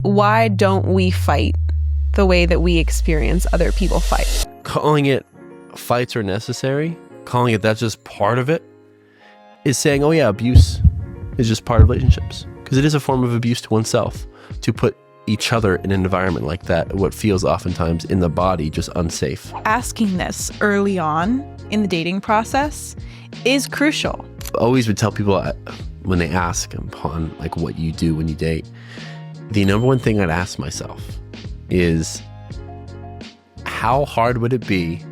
Why don't we fight the way that we experience other people fight? Calling it fights are necessary, calling it that's just part of it, is saying, oh yeah, abuse is just part of relationships. Because it is a form of abuse to oneself to put each other in an environment like that, what feels oftentimes in the body just unsafe. Asking this early on in the dating process is crucial. I always would tell people when they ask upon like what you do when you date, the number one thing I'd ask myself is, how hard would it be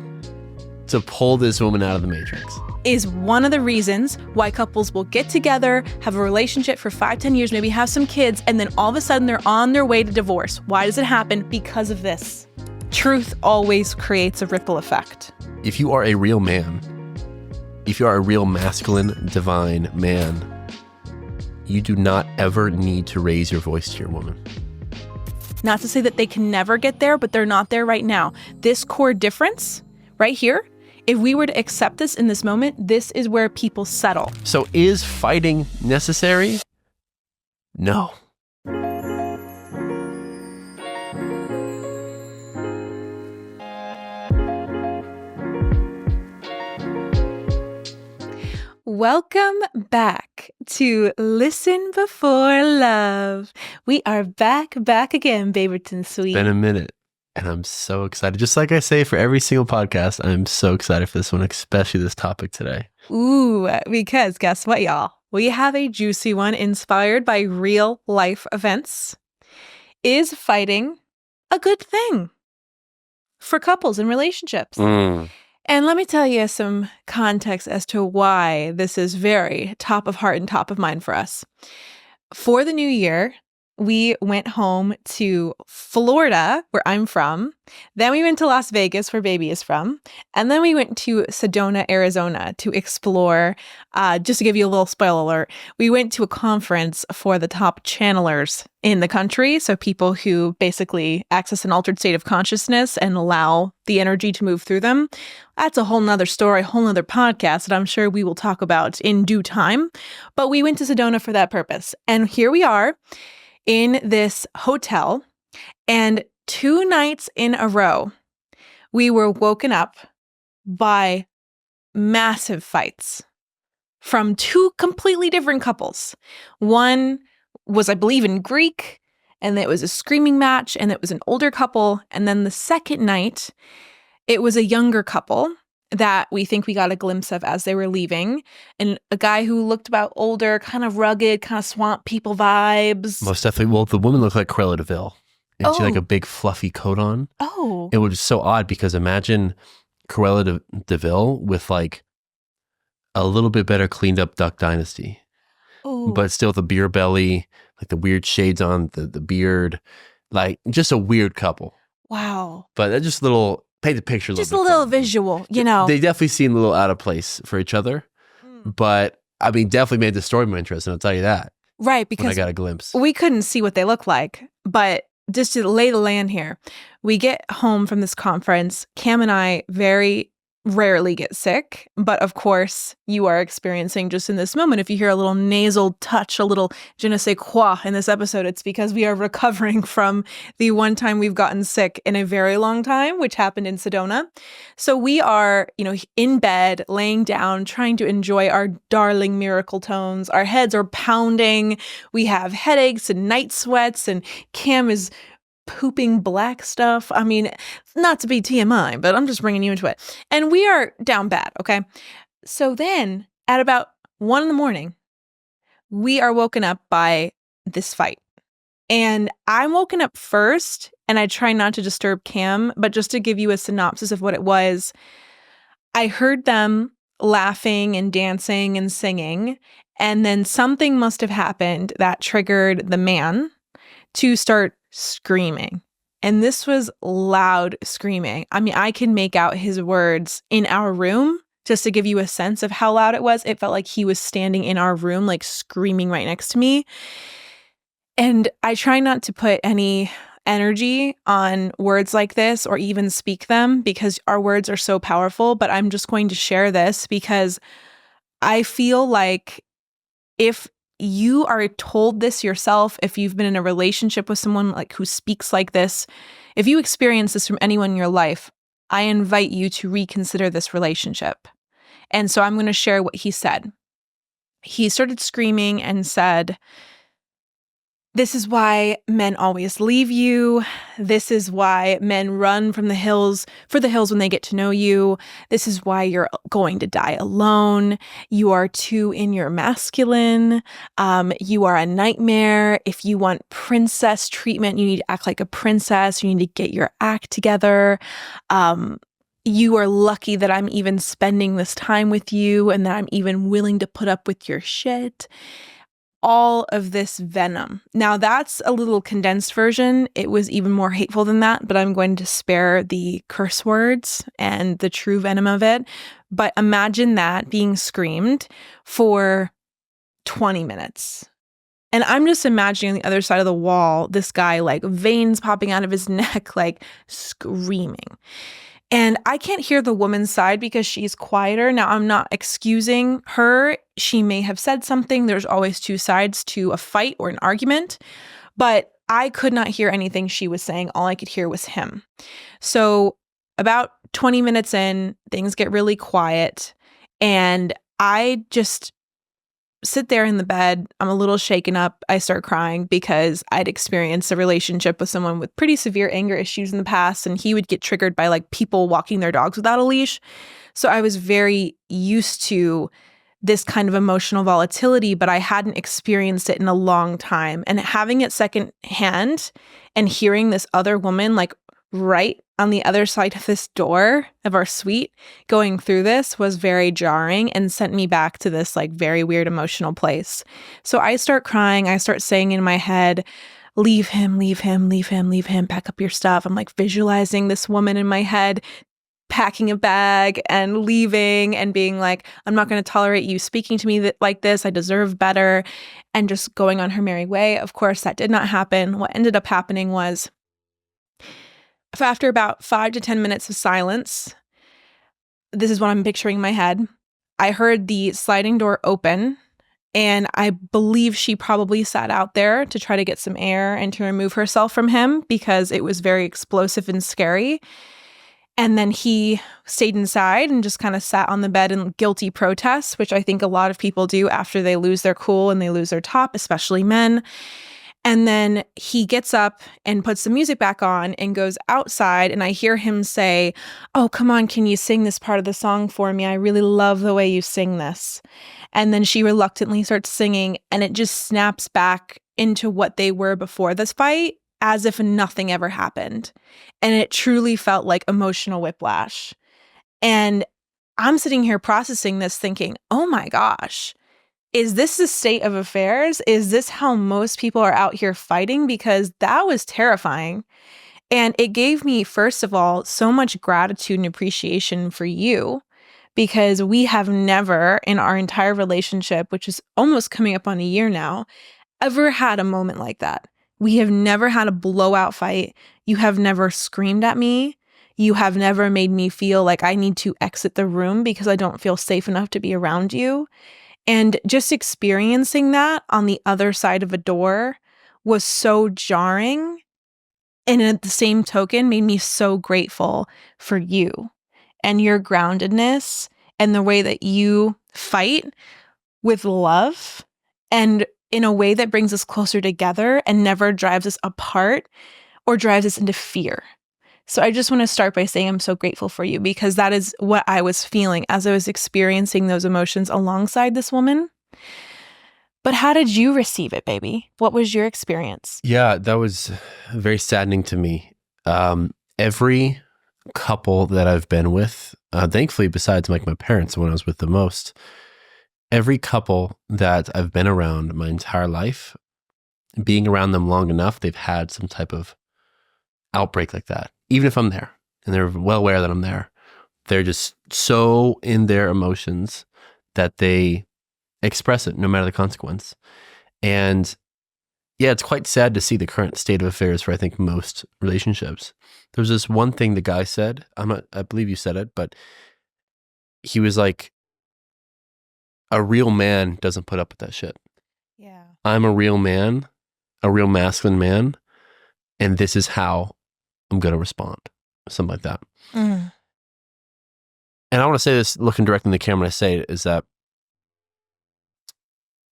to pull this woman out of the matrix? Is one of the reasons why couples will get together, have a relationship for 5-10 years, maybe have some kids, and then all of a sudden they're on their way to divorce. Why does it happen? Because of this. Truth always creates a ripple effect. If you are a real man, if you are a real masculine, divine man, you do not ever need to raise your voice to your woman. Not to say that they can never get there, but they're not there right now. This core difference right here, if we were to accept this in this moment, this is where people settle. So is fighting necessary? No. Welcome back to Listen Before Love. We are back again, Baberton Sweet. Been a minute, and I'm so excited. Just like I say for every single podcast, I'm so excited for this one, especially this topic today. Ooh, because guess what, y'all? We have a juicy one inspired by real life events. Is fighting a good thing for couples and relationships? And let me tell you some context as to why this is very top of heart and top of mind for us. For the new year, we went home to Florida, where I'm from. Then we went to Las Vegas, where baby is from. And then we went to Sedona, Arizona to explore. Just to give you a little spoiler alert, we went to a conference for the top channelers in the country. So people who basically access an altered state of consciousness and allow the energy to move through them. That's a whole nother story, a whole nother podcast that I'm sure we will talk about in due time. But we went to Sedona for that purpose. And here we are in this hotel, and 2 nights in a row, we were woken up by massive fights from 2 completely different couples. One was, I believe, in Greek, and it was a screaming match, and it was an older couple. And then the second night, it was a younger couple that we think we got a glimpse of as they were leaving. And a guy who looked about older, kind of rugged, kind of swamp people vibes. Most definitely. Well, the woman looked like Cruella de Vil. And she had like a big fluffy coat on. Oh. It was so odd because imagine Cruella de Vil with like a little bit better cleaned up Duck Dynasty. Ooh. But still the beer belly, like the weird shades on the beard, like just a weird couple. Wow. But that just paint the picture a little bit. Just a little visual, you know. They definitely seem a little out of place for each other. But I mean, definitely made the story more interesting, I'll tell you that. Right, When I because got a glimpse. we couldn't see what they look like. But just to lay the land here, we get home from this conference. Cam and I very rarely get sick, but of course you are experiencing just in this moment. If you hear a little nasal touch, a little je ne sais quoi in this episode, it's because we are recovering from the one time we've gotten sick in a very long time, which happened in Sedona. So we are, in bed, laying down, trying to enjoy our darling miracle tones. Our heads are pounding. We have headaches and night sweats, and Cam is pooping black stuff. I mean, not to be TMI, but I'm just bringing you into it. And we are down bad, okay? So then at about 1 a.m, we are woken up by this fight. And I'm woken up first, and I try not to disturb Cam, but just to give you a synopsis of what it was, I heard them laughing and dancing and singing, and then something must have happened that triggered the man to start screaming. And this was loud screaming. I mean, I can make out his words in our room. Just to give you a sense of how loud it was, it felt like he was standing in our room, like screaming right next to me. And I try not to put any energy on words like this or even speak them because our words are so powerful. But I'm just going to share this because I feel like if you are told this yourself, if you've been in a relationship with someone like who speaks like this, if you experience this from anyone in your life, I invite you to reconsider this relationship. And so I'm going to share what he said. He started screaming and said, "This is why men always leave you. This is why men run from the hills for the hills when they get to know you. This is why you're going to die alone. You are too in your masculine. You are a nightmare. If you want princess treatment, you need to act like a princess. You need to get your act together. You are lucky that I'm even spending this time with you and that I'm even willing to put up with your shit." All of this venom. Now, that's a little condensed version. It was even more hateful than that, but I'm going to spare the curse words and the true venom of it. But imagine that being screamed for 20 minutes. And I'm just imagining on the other side of the wall, this guy, like veins popping out of his neck, like screaming. And I can't hear the woman's side because she's quieter. Now, I'm not excusing her. She may have said something. There's always two sides to a fight or an argument. But I could not hear anything she was saying. All I could hear was him. So about 20 minutes in, things get really quiet. And I just sit there in the bed. I'm a little shaken up. I start crying because I'd experienced a relationship with someone with pretty severe anger issues in the past, and he would get triggered by like people walking their dogs without a leash. So I was very used to this kind of emotional volatility, but I hadn't experienced it in a long time. And having it secondhand and hearing this other woman like right on the other side of this door of our suite going through this was very jarring and sent me back to this like very weird emotional place. So I start crying. I start saying in my head, "Leave him, leave him, leave him, leave him, pack up your stuff." I'm like visualizing this woman in my head packing a bag and leaving and being like, "I'm not going to tolerate you speaking to me like this. I deserve better," and just going on her merry way. Of course, that did not happen. What ended up happening was, after about 5 to 10 minutes of silence, this is what I'm picturing in my head, I heard the sliding door open, and I believe she probably sat out there to try to get some air and to remove herself from him because it was very explosive and scary. And then he stayed inside and just kind of sat on the bed in guilty protest, which I think a lot of people do after they lose their cool and they lose their top, especially men. And then he gets up and puts the music back on and goes outside. And I hear him say, "Oh, come on, can you sing this part of the song for me? I really love the way you sing this." And then she reluctantly starts singing, and it just snaps back into what they were before this fight, as if nothing ever happened. And it truly felt like emotional whiplash. And I'm sitting here processing this thinking, oh my gosh, is this the state of affairs? Is this how most people are out here fighting? Because that was terrifying. And it gave me, first of all, so much gratitude and appreciation for you, because we have never in our entire relationship, which is almost coming up on a year now, ever had a moment like that. We have never had a blowout fight. You have never screamed at me. You have never made me feel like I need to exit the room because I don't feel safe enough to be around you. And just experiencing that on the other side of a door was so jarring. And at the same token, made me so grateful for you and your groundedness and the way that you fight with love and in a way that brings us closer together and never drives us apart or drives us into fear. So I just want to start by saying I'm so grateful for you, because that is what I was feeling as I was experiencing those emotions alongside this woman. But how did you receive it, baby? What was your experience? Yeah, that was very saddening to me. Every couple that I've been with, thankfully, besides like my parents when I was with the most, every couple that I've been around my entire life, being around them long enough, they've had some type of outbreak like that. Even if I'm there and they're well aware that I'm there, they're just so in their emotions that they express it no matter the consequence. And yeah, it's quite sad to see the current state of affairs for, I think, most relationships. There was this one thing the guy said, I believe you said it, but he was like, a real man doesn't put up with that shit. Yeah. I'm a real man, a real masculine man, and this is how I'm going to respond. Something like that. Mm. And I want to say this looking directly in the camera when I say it, is that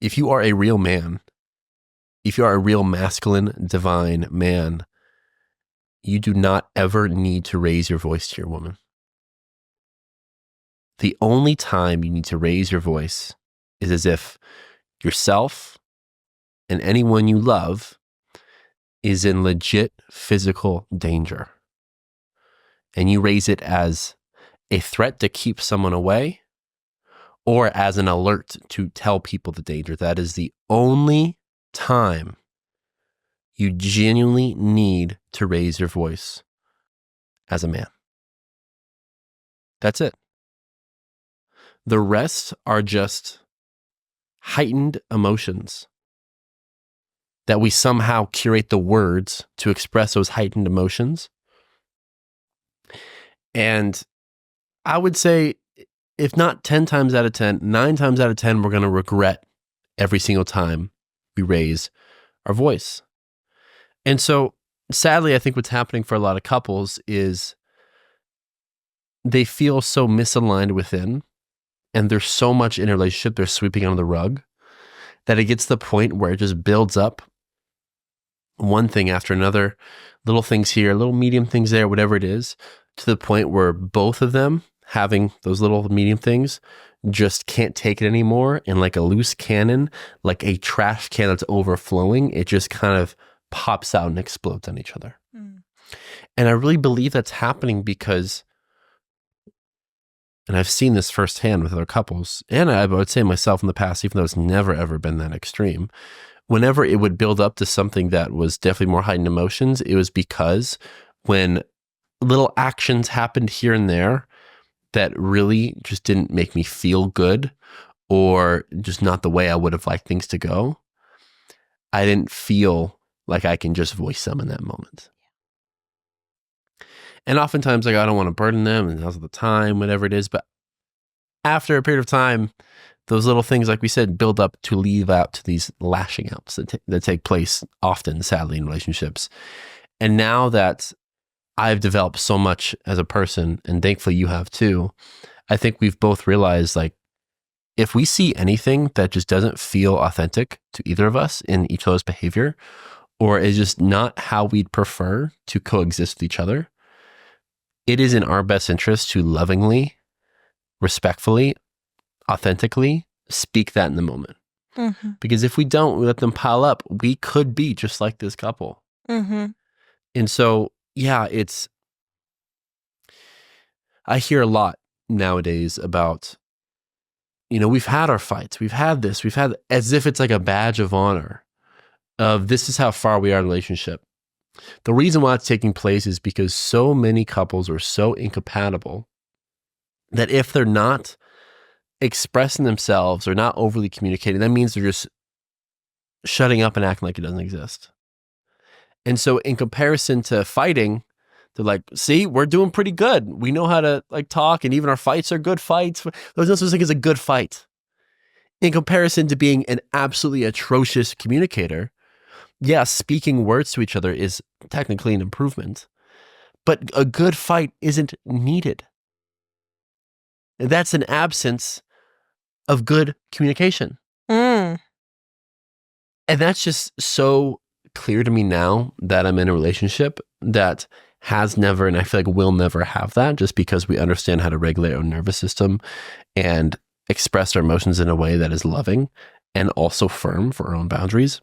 if you are a real man, if you are a real masculine, divine man, you do not ever need to raise your voice to your woman. The only time you need to raise your voice is as if yourself and anyone you love is in legit physical danger. And you raise it as a threat to keep someone away or as an alert to tell people the danger. That is the only time you genuinely need to raise your voice as a man. That's it. The rest are just heightened emotions that we somehow curate the words to express those heightened emotions. And I would say, if not 10 times out of 10, 9 times out of 10, we're going to regret every single time we raise our voice. And so, sadly, I think what's happening for a lot of couples is they feel so misaligned within, and there's so much in a relationship they're sweeping under the rug, that it gets to the point where it just builds up one thing after another, little things here, little medium things there, whatever it is, to the point where both of them having those little medium things just can't take it anymore. And like a loose cannon, like a trash can that's overflowing, it just kind of pops out and explodes on each other. Mm. And I really believe that's happening because, and I've seen this firsthand with other couples, and I would say myself in the past, even though it's never ever been that extreme, whenever it would build up to something that was definitely more heightened emotions, it was because when little actions happened here and there that really just didn't make me feel good, or just not the way I would have liked things to go, I didn't feel like I can just voice them in that moment. And oftentimes, like, I don't want to burden them, and now's the time, whatever it is. But after a period of time, those little things, like we said, build up to lead out to these lashing outs that take place often, sadly, in relationships. And now that I've developed so much as a person, and thankfully you have too, I think we've both realized, like, if we see anything that just doesn't feel authentic to either of us in each other's behavior, or is just not how we'd prefer to coexist with each other, it is in our best interest to lovingly, respectfully, authentically speak that in the moment. Mm-hmm. Because if we don't, we let them pile up, we could be just like this couple. Mm-hmm. And so, yeah, I hear a lot nowadays about, we've had our fights, we've had as if it's like a badge of honor of this is how far we are in a relationship. The reason why it's taking place is because so many couples are so incompatible that if they're not expressing themselves or not overly communicating, that means they're just shutting up and acting like it doesn't exist. And so in comparison to fighting, they're like, see, we're doing pretty good. We know how to talk, and even our fights are good fights. There's no such thing as a good fight. In comparison to being an absolutely atrocious communicator, yeah, speaking words to each other is technically an improvement, but a good fight isn't needed. And that's an absence of good communication. Mm. And that's just so clear to me now that I'm in a relationship that has never, and I feel like will never have that, just because we understand how to regulate our nervous system and express our emotions in a way that is loving and also firm for our own boundaries.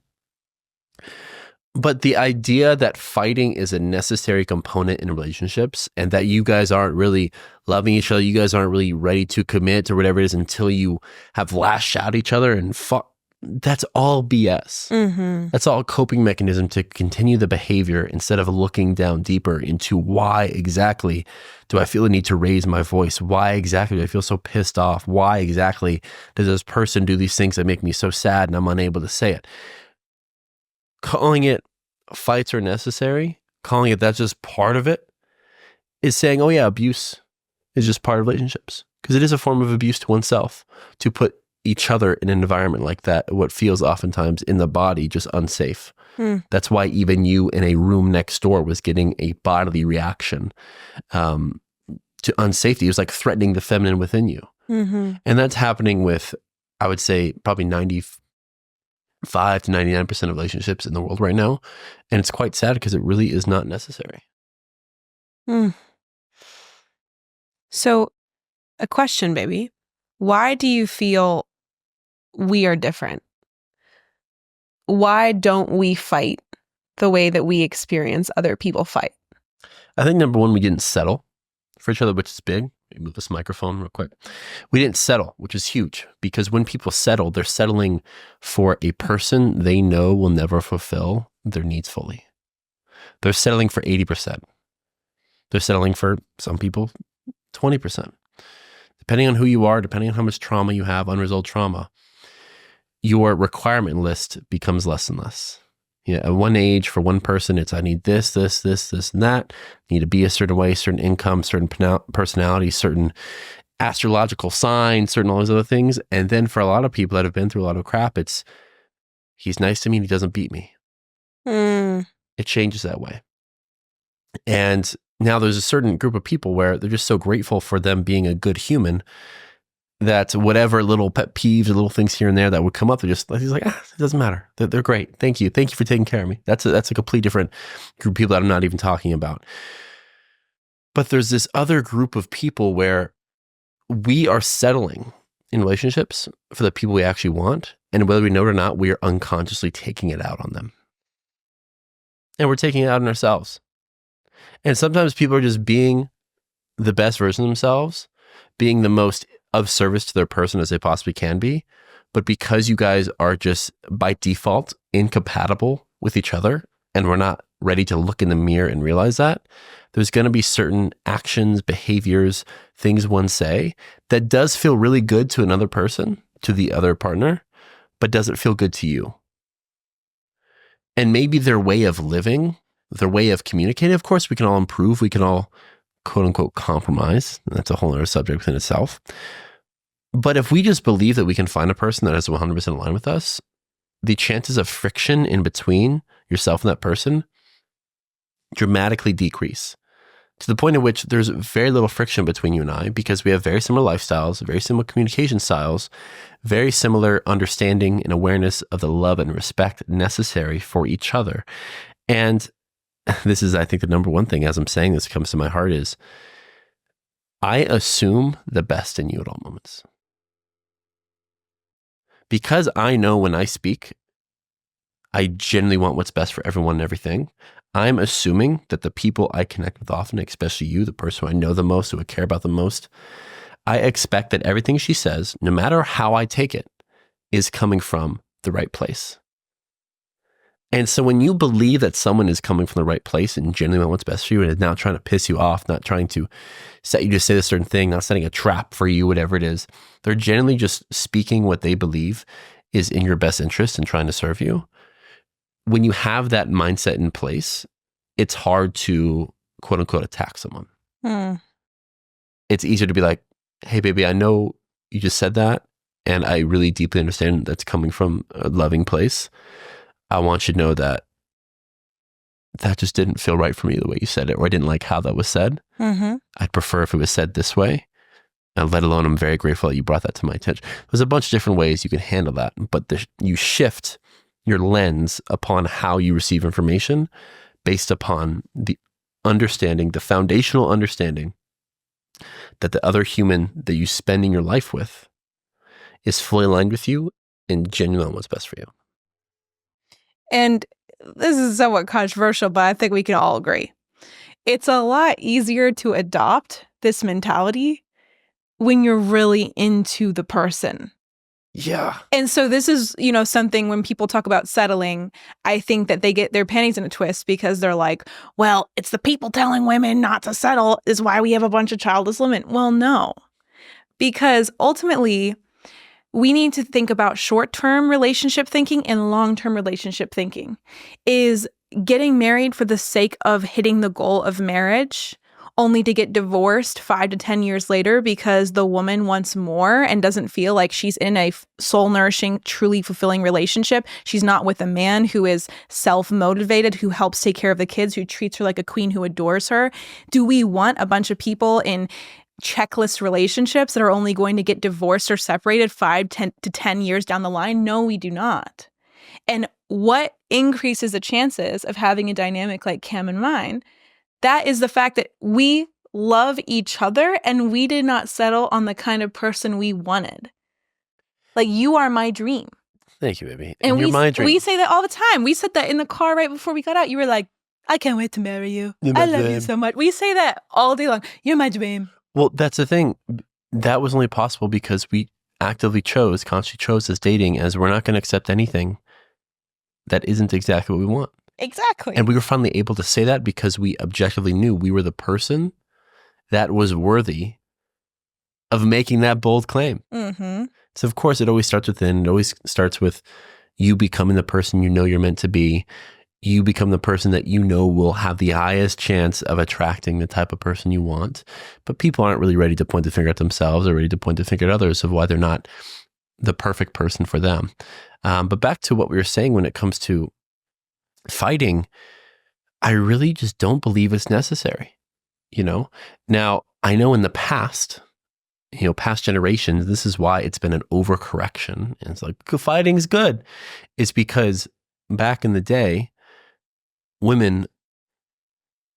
But the idea that fighting is a necessary component in relationships, and that you guys aren't really loving each other, you guys aren't really ready to commit or whatever it is until you have lashed out at each other and fought, that's all BS. Mm-hmm. That's all a coping mechanism to continue the behavior instead of looking down deeper into why exactly do I feel the need to raise my voice? Why exactly do I feel so pissed off? Why exactly does this person do these things that make me so sad and I'm unable to say it? Calling it fights are necessary, calling it that's just part of it, is saying, oh yeah, abuse is just part of relationships. Because it is a form of abuse to oneself to put each other in an environment like that, what feels oftentimes in the body just unsafe. That's why even you in a room next door was getting a bodily reaction to unsafety. It was like threatening the feminine within you. And that's happening with, I would say, probably 95 to 99% of relationships in the world right now. And it's quite sad because it really is not necessary. So, a question, baby. Why do you feel we are different? Why don't we fight the way that we experience other people fight? I think number one, we didn't settle for each other, which is big. Let me move this microphone real quick. We didn't settle, which is huge, because when people settle, they're settling for a person they know will never fulfill their needs fully. They're settling for 80%. They're settling for, some people, 20%. Depending on who you are, depending on how much trauma you have, unresolved trauma, your requirement list becomes less and less. At one age, for one person, it's I need this, and that. I need to be a certain way, certain income, certain personality, certain astrological sign, certain all these other things. And then for a lot of people that have been through a lot of crap, it's he's nice to me and he doesn't beat me. It changes that way. And now there's a certain group of people where they're just so grateful for them being a good human that whatever little pet peeves or little things here and there that would come up, he's like, it doesn't matter. They're great. Thank you for taking care of me. That's a complete different group of people that I'm not even talking about. But there's this other group of people where we are settling in relationships for the people we actually want, and whether we know it or not, we are unconsciously taking it out on them, and we're taking it out on ourselves. And sometimes people are just being the best version of themselves, being the most of service to their person as they possibly can be. But because you guys are just by default incompatible with each other, and we're not ready to look in the mirror and realize that, there's going to be certain actions, behaviors, things one say that does feel really good to another person, to the other partner, but doesn't feel good to you. And maybe their way of living, their way of communicating, of course, we can all improve. We can all, quote unquote, compromise. And that's a whole other subject within itself. But if we just believe that we can find a person that is 100% aligned with us, the chances of friction in between yourself and that person dramatically decrease to the point at which there's very little friction between you and I, because we have very similar lifestyles, very similar communication styles, very similar understanding and awareness of the love and respect necessary for each other. And this is, I think, the number one thing as I'm saying this comes to my heart is I assume the best in you at all moments. Because I know when I speak, I genuinely want what's best for everyone and everything. I'm assuming that the people I connect with often, especially you, the person who I know the most, who I care about the most, I expect that everything she says, no matter how I take it, is coming from the right place. And so when you believe that someone is coming from the right place and genuinely want what's best for you and is now trying to piss you off, not trying to set you to say a certain thing, not setting a trap for you, whatever it is, they're generally just speaking what they believe is in your best interest and trying to serve you. When you have that mindset in place, it's hard to, quote unquote, attack someone. It's easier to be like, hey, baby, I know you just said that, and I really deeply understand that's coming from a loving place. I want you to know that that just didn't feel right for me the way you said it, or I didn't like how that was said. I'd prefer if it was said this way. And let alone, I'm very grateful that you brought that to my attention. There's a bunch of different ways you can handle that, but you shift your lens upon how you receive information based upon the understanding, the foundational understanding that the other human that you spending your life with is fully aligned with you and genuinely on what's best for you. And this is somewhat controversial, but I think we can all agree. It's a lot easier to adopt this mentality when you're really into the person. Yeah. And so this is, something when people talk about settling, I think that they get their panties in a twist because they're like, well, it's the people telling women not to settle is why we have a bunch of childless women. Well, no, because ultimately we need to think about short-term relationship thinking and long-term relationship thinking. Is getting married for the sake of hitting the goal of marriage only to get divorced 5 to 10 years later because the woman wants more and doesn't feel like she's in a soul-nourishing, truly fulfilling relationship. She's not with a man who is self-motivated, who helps take care of the kids, who treats her like a queen, who adores her. Do we want a bunch of people in checklist relationships that are only going to get divorced or separated 5 to 10 years down the line? No, we do not. And what increases the chances of having a dynamic like Cam and mine? That is the fact that we love each other and we did not settle on the kind of person we wanted. Like, you are my dream. Thank you, baby. And you're my dream. We say that all the time. We said that in the car right before we got out. You were like, I can't wait to marry you. I love you so much. We say that all day long. You're my dream. Well, that's the thing. That was only possible because we actively consciously chose as dating, as we're not going to accept anything that isn't exactly what we want. Exactly. And we were finally able to say that because we objectively knew we were the person that was worthy of making that bold claim. Mm-hmm. So, of course, it always starts within. It always starts with you becoming the person you know you're meant to be. You become the person that you know will have the highest chance of attracting the type of person you want. But people aren't really ready to point the finger at themselves or ready to point the finger at others of why they're not the perfect person for them. But back to what we were saying when it comes to fighting, I really just don't believe it's necessary. Now I know in the past, past generations, this is why it's been an overcorrection. And it's like, fighting's good. It's because back in the day, women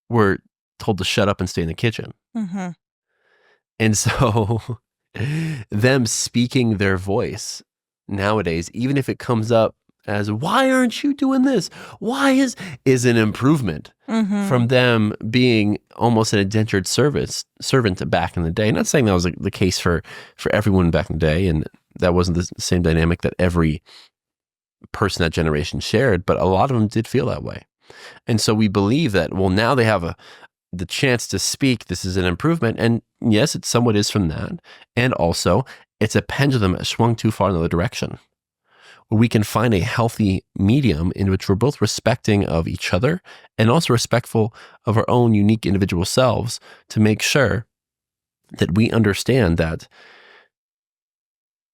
were told to shut up and stay in the kitchen. Mm-hmm. And so them speaking their voice nowadays, even if it comes up as, why aren't you doing this? Why is an improvement from them being almost an indentured servant back in the day. Not saying that was the case for everyone back in the day, and that wasn't the same dynamic that every person that generation shared, but a lot of them did feel that way. And so we believe that, well, now they have the chance to speak. This is an improvement. And yes, it somewhat is from that. And also, it's a pendulum that swung too far in the other direction. We can find a healthy medium in which we're both respecting of each other and also respectful of our own unique individual selves to make sure that we understand that,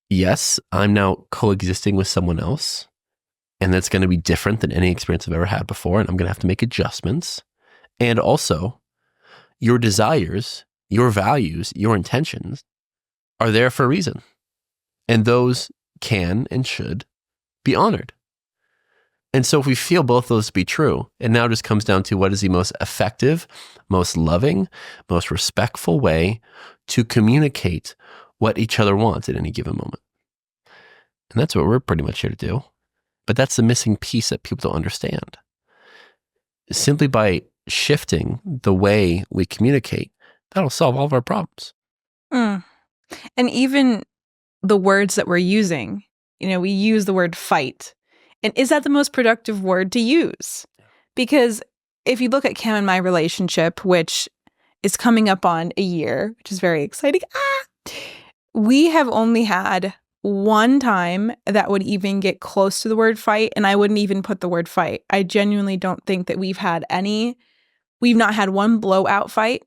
yes, I'm now coexisting with someone else, and that's going to be different than any experience I've ever had before, and I'm going to have to make adjustments. And also, your desires, your values, your intentions are there for a reason. And those can and should be honored. And so if we feel both those to be true, it now just comes down to what is the most effective, most loving, most respectful way to communicate what each other wants at any given moment. And that's what we're pretty much here to do. But that's the missing piece that people don't understand. Simply by shifting the way we communicate, that'll solve all of our problems. And even the words that we're using, we use the word fight. And is that the most productive word to use? Because if you look at Cam and my relationship, which is coming up on a year, which is very exciting, we have only had one time that would even get close to the word fight, and I wouldn't even put the word fight. I genuinely don't think that we've not had one blowout fight.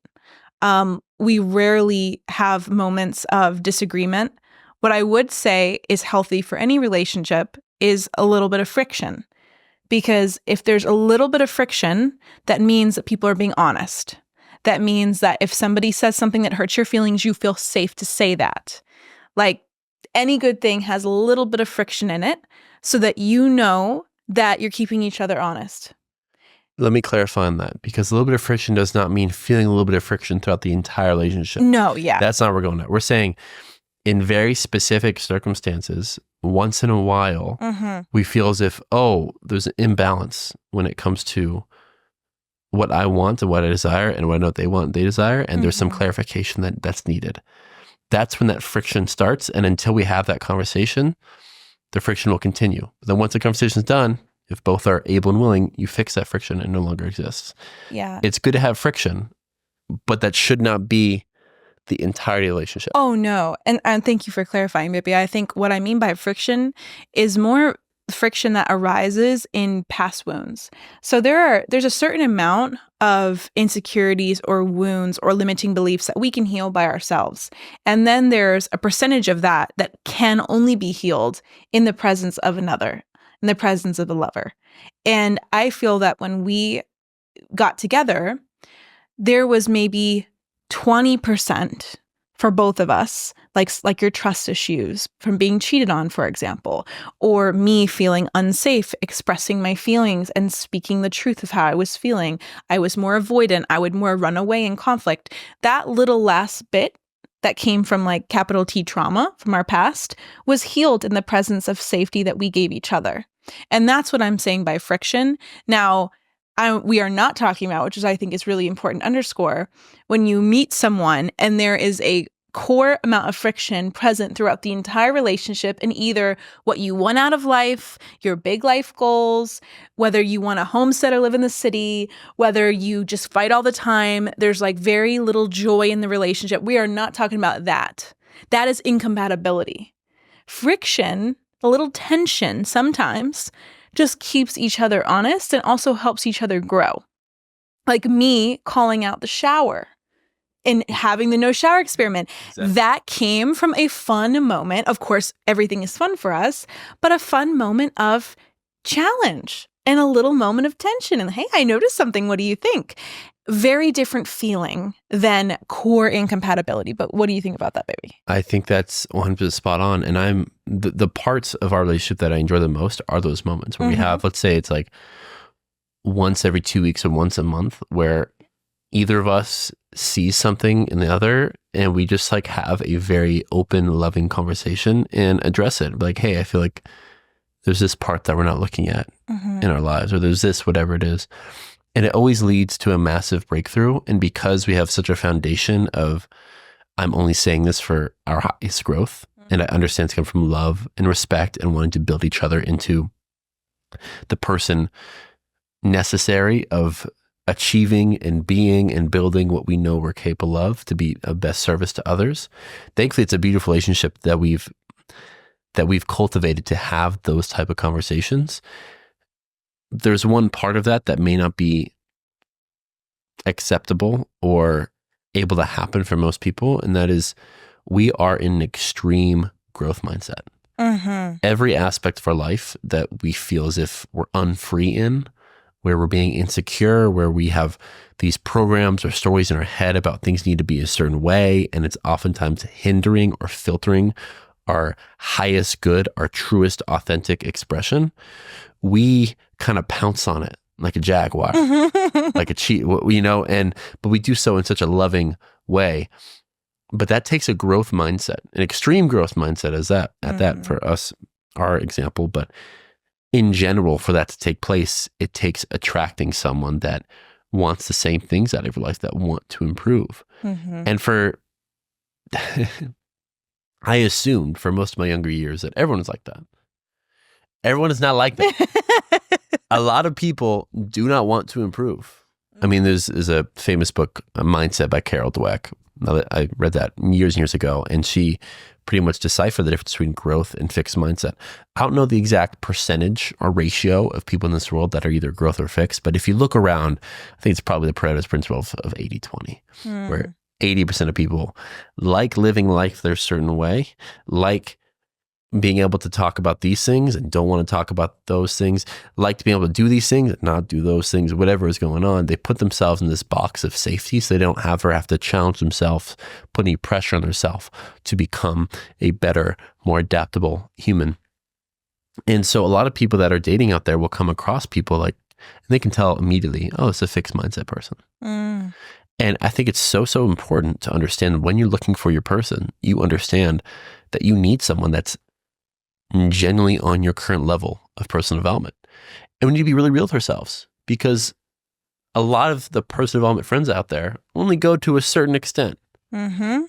We rarely have moments of disagreement. What I would say is healthy for any relationship is a little bit of friction. Because if there's a little bit of friction, that means that people are being honest. That means that if somebody says something that hurts your feelings, you feel safe to say that. Like, any good thing has a little bit of friction in it so that you know that you're keeping each other honest. Let me clarify on that, because a little bit of friction does not mean feeling a little bit of friction throughout the entire relationship. No, yeah. That's not where we're going at. We're saying in very specific circumstances, once in a while, we feel as if, there's an imbalance when it comes to what I want and what I desire and what I know what they want and they desire, and there's some clarification that's needed. That's when that friction starts, and until we have that conversation, the friction will continue. But then once the conversation is done, if both are able and willing, you fix that friction and it no longer exists. Yeah. It's good to have friction, but that should not be the entirety of the relationship. Oh, no. And thank you for clarifying, baby. I think what I mean by friction is more friction that arises in past wounds. So there's a certain amount of insecurities or wounds or limiting beliefs that we can heal by ourselves. And then there's a percentage of that that can only be healed in the presence of another, in the presence of the lover. And I feel that when we got together, there was maybe 20% for both of us, like your trust issues from being cheated on, for example, or me feeling unsafe, expressing my feelings and speaking the truth of how I was feeling. I was more avoidant. I would more run away in conflict. That little last bit that came from like capital T trauma from our past was healed in the presence of safety that we gave each other. And that's what I'm saying by friction. Now, we are not talking about, which is I think is really important to underscore, when you meet someone and there is a core amount of friction present throughout the entire relationship in either what you want out of life, your big life goals, whether you want to homestead or live in the city, whether you just fight all the time, there's like very little joy in the relationship. We are not talking about that. That is incompatibility. Friction, a little tension sometimes, just keeps each other honest and also helps each other grow. Like me calling out the shower and having the no shower experiment. Exactly. That came from a fun moment. Of course, everything is fun for us, but a fun moment of challenge and a little moment of tension. And hey, I noticed something. What do you think? Very different feeling than core incompatibility. But what do you think about that, baby? I think that's 100% spot on. And the parts of our relationship that I enjoy the most are those moments where we have, let's say it's like once every 2 weeks or once a month where either of us sees something in the other and we just like have a very open, loving conversation and address it. Like, hey, I feel like there's this part that we're not looking at in our lives, or there's this, whatever it is. And it always leads to a massive breakthrough. And because we have such a foundation of, I'm only saying this for our highest growth, and I understand it's come from love and respect and wanting to build each other into the person necessary of achieving and being and building what we know we're capable of to be of best service to others. Thankfully, it's a beautiful relationship that we've cultivated to have those type of conversations. There's one part of that may not be acceptable or able to happen for most people, and that is we are in an extreme growth mindset. Every aspect of our life that we feel as if we're unfree in, where we're being insecure, where we have these programs or stories in our head about things need to be a certain way, and it's oftentimes hindering or filtering our highest good, our truest authentic expression, we kind of pounce on it like a jaguar, like a cheat, you know, but we do so in such a loving way. But that takes a growth mindset, an extreme growth mindset as that for us, our example. But in general, for that to take place, it takes attracting someone that wants the same things out of your life, that want to improve. And for, I assumed for most of my younger years that everyone is like that. Everyone is not like that. A lot of people do not want to improve. I mean, there's a famous book, Mindset by Carol Dweck. I read that years and years ago, and she pretty much deciphered the difference between growth and fixed mindset. I don't know the exact percentage or ratio of people in this world that are either growth or fixed, but if you look around, I think it's probably the Pareto's principle of 80-20, where 80% of people like living life their certain way, like being able to talk about these things and don't want to talk about those things, like to be able to do these things and not do those things, whatever is going on. They put themselves in this box of safety so they don't have to challenge themselves, put any pressure on themselves to become a better, more adaptable human. And so a lot of people that are dating out there will come across people like, and they can tell immediately, oh, it's a fixed mindset person. And I think it's so important to understand when you're looking for your person, you understand that you need someone that's genuinely on your current level of personal development. And we need to be really real with ourselves, because a lot of the personal development friends out there only go to a certain extent.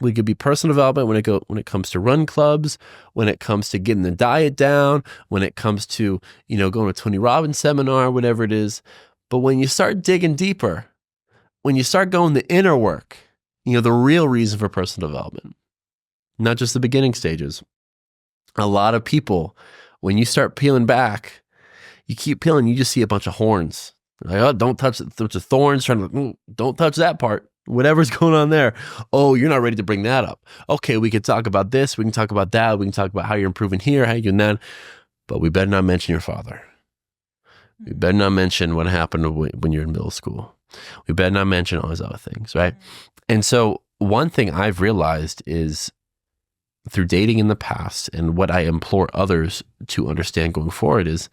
We could be personal development when it comes to run clubs, when it comes to getting the diet down, when it comes to, going to a Tony Robbins seminar, whatever it is. But when you start digging deeper, when you start going the inner work, the real reason for personal development, not just the beginning stages. A lot of people when you start peeling back, you keep peeling, you just see a bunch of horns. Like, oh, don't touch it. There's thorns trying to, don't touch that part. Whatever's going on there. Oh, you're not ready to bring that up. Okay, we can talk about this. We can talk about that. We can talk about how you're improving here, how you're doing that. But we better not mention your father. We better not mention what happened when you're in middle school. We better not mention all those other things, right? And so one thing I've realized is through dating in the past, and what I implore others to understand going forward is,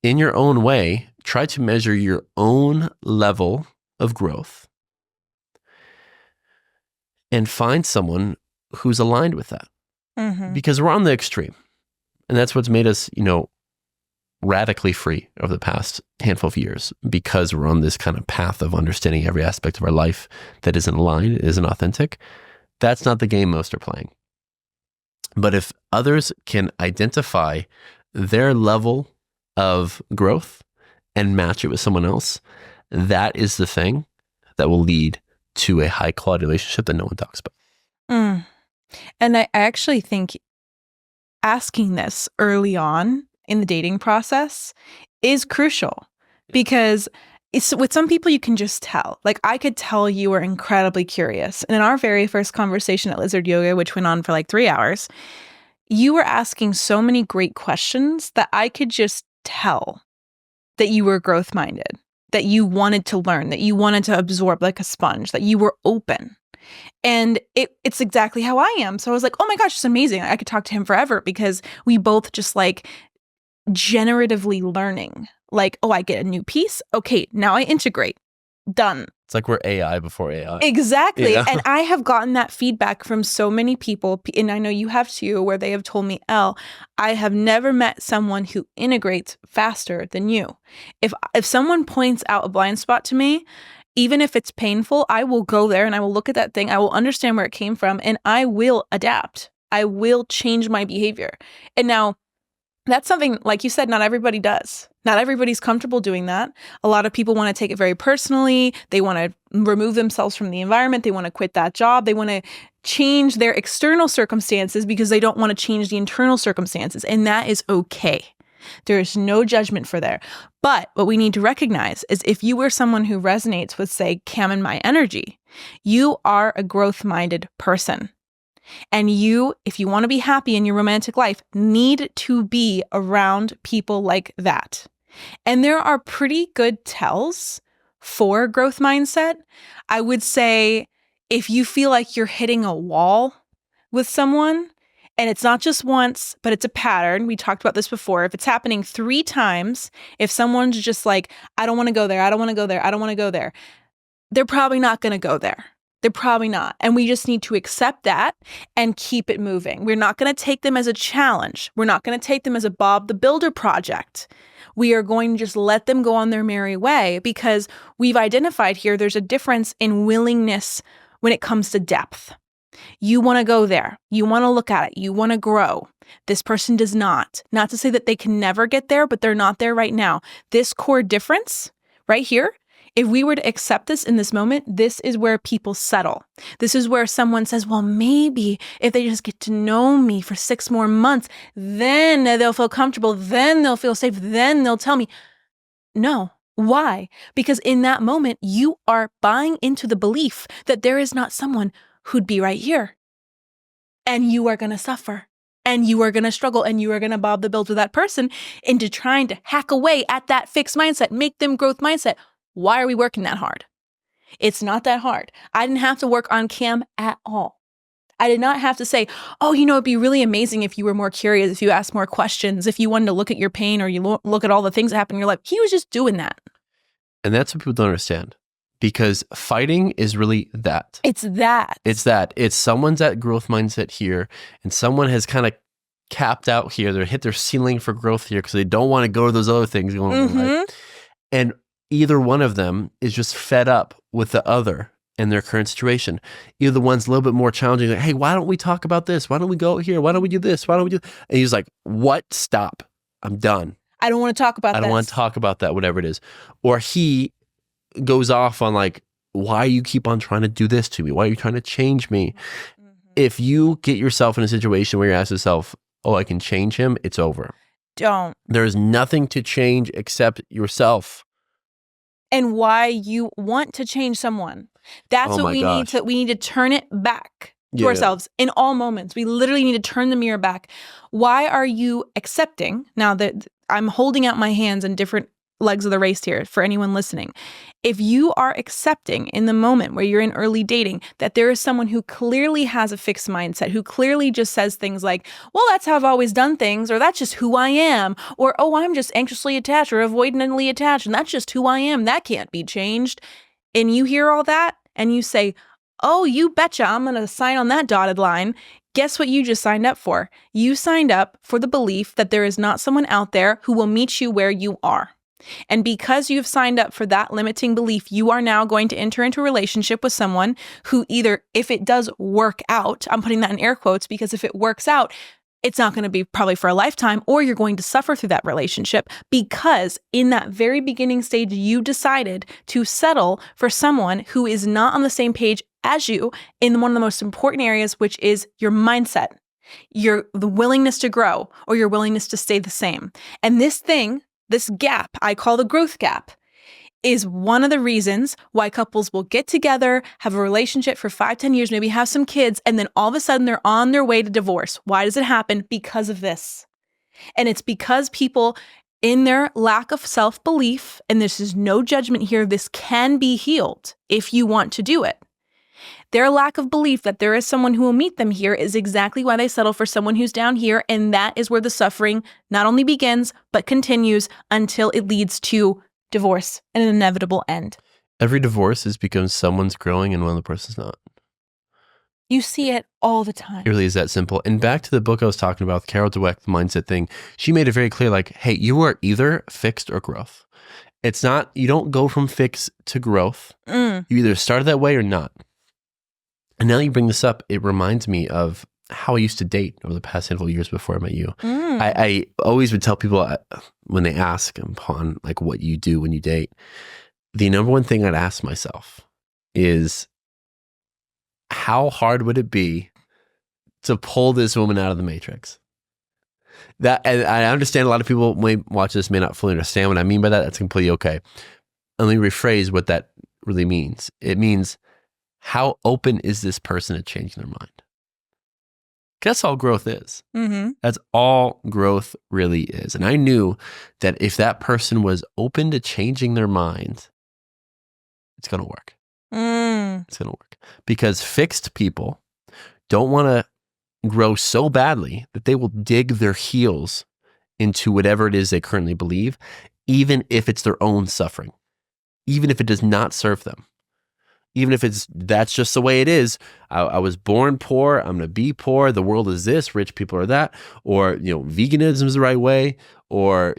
in your own way, try to measure your own level of growth and find someone who's aligned with that. Because we're on the extreme. And that's what's made us, radically free over the past handful of years, because we're on this kind of path of understanding every aspect of our life that isn't aligned, isn't authentic. That's not the game most are playing. But if others can identify their level of growth and match it with someone else, that is the thing that will lead to a high quality relationship that no one talks about. And I actually think asking this early on in the dating process is crucial, because with some people you can just tell. Like, I could tell you were incredibly curious. And in our very first conversation at Lizard Yoga, which went on for like 3 hours, you were asking so many great questions that I could just tell that you were growth minded, that you wanted to learn, that you wanted to absorb like a sponge, that you were open. And it's exactly how I am. So I was like, oh my gosh, it's amazing. I could talk to him forever, because we both just like generatively learning. Like, oh, I get a new piece. Okay, now I integrate. Done. It's like we're AI before AI. Exactly. And I have gotten that feedback from so many people, and I know you have too, where they have told me, Elle, I have never met someone who integrates faster than you. If someone points out a blind spot to me, even if it's painful, I will go there and I will look at that thing. I will understand where it came from, and I will adapt. I will change my behavior. And now, that's something, like you said, not everybody does. Not everybody's comfortable doing that. A lot of people want to take it very personally. They want to remove themselves from the environment. They want to quit that job. They want to change their external circumstances because they don't want to change the internal circumstances. And that is okay. There is no judgment for there. But what we need to recognize is, if you were someone who resonates with, say, Cam and my energy, you are a growth-minded person. And you, if you want to be happy in your romantic life, need to be around people like that. And there are pretty good tells for growth mindset. I would say, if you feel like you're hitting a wall with someone, and it's not just once, but it's a pattern. We talked about this before. If it's happening 3 times, if someone's just like, I don't want to go there, I don't want to go there, I don't want to go there, they're probably not going to go there. They're probably not. And we just need to accept that and keep it moving. We're not going to take them as a challenge. We're not going to take them as a Bob the Builder project. We are going to just let them go on their merry way, because we've identified here there's a difference in willingness when it comes to depth. You want to go there. You want to look at it. You want to grow. This person does not. Not to say that they can never get there, but they're not there right now. This core difference right here, if we were to accept this in this moment, this is where people settle. This is where someone says, well, maybe if they just get to know me for 6 more months, then they'll feel comfortable, then they'll feel safe, then they'll tell me. No. Why? Because in that moment, you are buying into the belief that there is not someone who'd be right here. And you are going to suffer. And you are going to struggle, and you are going to bob the build with that person into trying to hack away at that fixed mindset, make them growth mindset. Why are we working that hard? It's not that hard. I didn't have to work on Cam at all. I did not have to say, oh, it'd be really amazing if you were more curious, if you asked more questions, if you wanted to look at your pain, or you look at all the things that happen in your life. He was just doing that. And that's what people don't understand, because fighting is really that. It's that. It's someone's at growth mindset here, and someone has kind of capped out here. They hit their ceiling for growth here because they don't want to go to those other things going on in life. And either one of them is just fed up with the other and their current situation. Either the one's a little bit more challenging, like, hey, why don't we talk about this? Why don't we go here? Why don't we do this? Why don't we do? And he's like, what? Stop. I'm done. I don't want to talk about that. I don't want to talk about that, whatever it is. Or he goes off on like, why you keep on trying to do this to me? Why are you trying to change me? If you get yourself in a situation where you ask yourself, oh, I can change him, it's over. don't. There is nothing to change except yourself. And why you want to change someone. That's Oh what my we gosh. need to, we need to turn it back to Yeah. ourselves in all moments. We literally need to turn the mirror back. Why are you accepting? Now that I'm holding out my hands in different legs of the race here for anyone listening. If you are accepting in the moment where you're in early dating that there is someone who clearly has a fixed mindset, who clearly just says things like, well, that's how I've always done things, or that's just who I am, or, oh, I'm just anxiously attached or avoidantly attached, and that's just who I am, that can't be changed. And you hear all that and you say, oh, you betcha, I'm going to sign on that dotted line. Guess what you just signed up for? You signed up for the belief that there is not someone out there who will meet you where you are. And because you've signed up for that limiting belief, you are now going to enter into a relationship with someone who either, if it does work out, I'm putting that in air quotes because if it works out, it's not going to be probably for a lifetime, or you're going to suffer through that relationship because in that very beginning stage, you decided to settle for someone who is not on the same page as you in one of the most important areas, which is your mindset, the willingness to grow or your willingness to stay the same. And this gap, I call the growth gap, is one of the reasons why couples will get together, have a relationship for 5-10 years, maybe have some kids, and then all of a sudden they're on their way to divorce. Why does it happen? Because of this. And it's because people, in their lack of self-belief, and this is no judgment here, this can be healed if you want to do it. Their lack of belief that there is someone who will meet them here is exactly why they settle for someone who's down here. And that is where the suffering not only begins, but continues until it leads to divorce and an inevitable end. Every divorce is because someone's growing and one of the person's not. You see it all the time. It really is that simple. And back to the book I was talking about, Carol Dweck, the mindset thing, she made it very clear, like, hey, you are either fixed or growth. It's not, you don't go from fixed to growth. You either started that way or not. And now you bring this up, it reminds me of how I used to date over the past handful of years before I met you. I always would tell people when they ask upon like what you do when you date, the number one thing I'd ask myself is, how hard would it be to pull this woman out of the matrix? And I understand a lot of people may watch this, may not fully understand what I mean by that. That's completely okay. Let me rephrase what that really means. It means, how open is this person to changing their mind? That's all growth is. That's all growth really is. And I knew that if that person was open to changing their mind, it's going to work. It's going to work. Because fixed people don't want to grow so badly that they will dig their heels into whatever it is they currently believe, even if it's their own suffering, even if it does not serve them. Even if that's just the way it is. I was born poor. I'm going to be poor. The world is this. Rich people are that. Or, veganism is the right way. Or,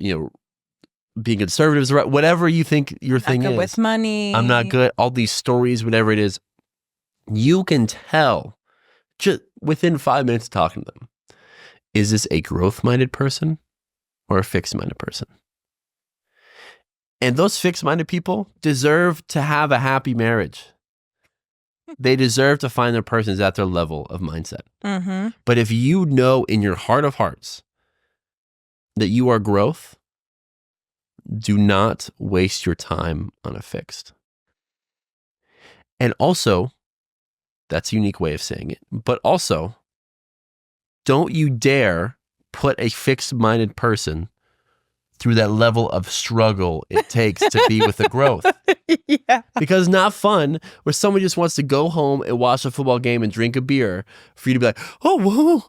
being conservative is the right. Whatever you think your thing is. With money. I'm not good. All these stories, whatever it is, you can tell just within 5 minutes of talking to them. Is this a growth-minded person or a fixed-minded person? And those fixed-minded people deserve to have a happy marriage. They deserve to find their persons at their level of mindset. But if you know in your heart of hearts that you are growth, do not waste your time on a fixed. And also, that's a unique way of saying it, but also, don't you dare put a fixed-minded person through that level of struggle it takes to be with the growth. Because it's not fun where someone just wants to go home and watch a football game and drink a beer for you to be like, oh, whoa,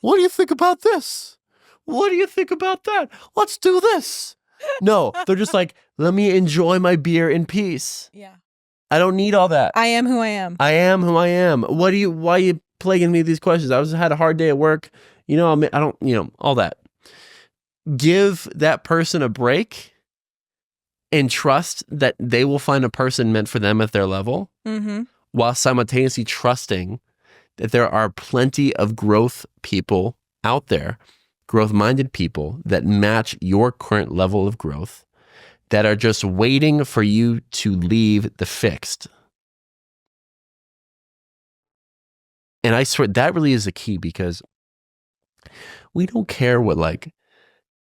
what do you think about this? What do you think about that? Let's do this. No, they're just like, let me enjoy my beer in peace. I don't need all that. I am who I am. I am who I am. Why are you plaguing me with these questions? Had a hard day at work. I don't, all that. Give that person a break and trust that they will find a person meant for them at their level, while simultaneously trusting that there are plenty of growth people out there, growth-minded people that match your current level of growth, that are just waiting for you to leave the fixed. And I swear that really is the key, because we don't care what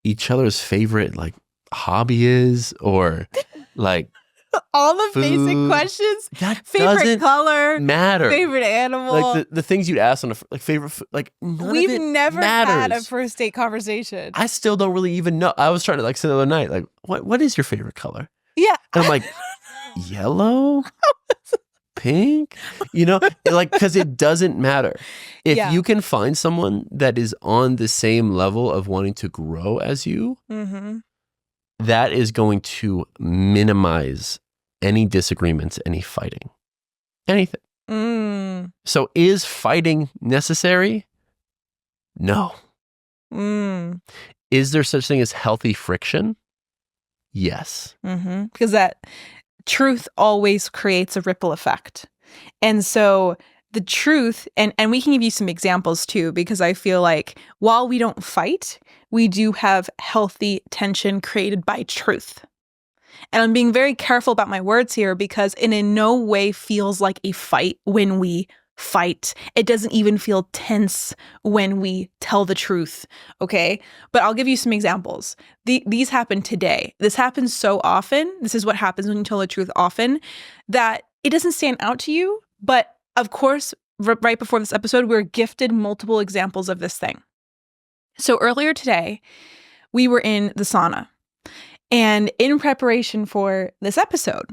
each other's favorite like hobby is, or like all the food. basic questions. That Favorite doesn't color, matter. favorite animal. Like the things you'd ask on a like favorite food, like none We've of it never matters. had a first date conversation. I still don't really even know. I was trying to like say the other night, like what is your favorite color? Yeah. And I'm like, yellow, pink, like, because it doesn't matter. If Yeah. you can find someone that is on the same level of wanting to grow as you, that is going to minimize any disagreements, any fighting, anything. So is fighting necessary? No. Is there such thing as healthy friction? Yes. Because that truth always creates a ripple effect. And so the truth, and we can give you some examples too, because I feel like while we don't fight, we do have healthy tension created by truth. And I'm being very careful about my words here because it in no way feels like a fight when we fight. It doesn't even feel tense when we tell the truth, okay? But I'll give you some examples. These happen today. This happens so often. This is what happens when you tell the truth often, that it doesn't stand out to you. But of course, right before this episode, we were gifted multiple examples of this thing. So earlier today, we were in the sauna. And in preparation for this episode,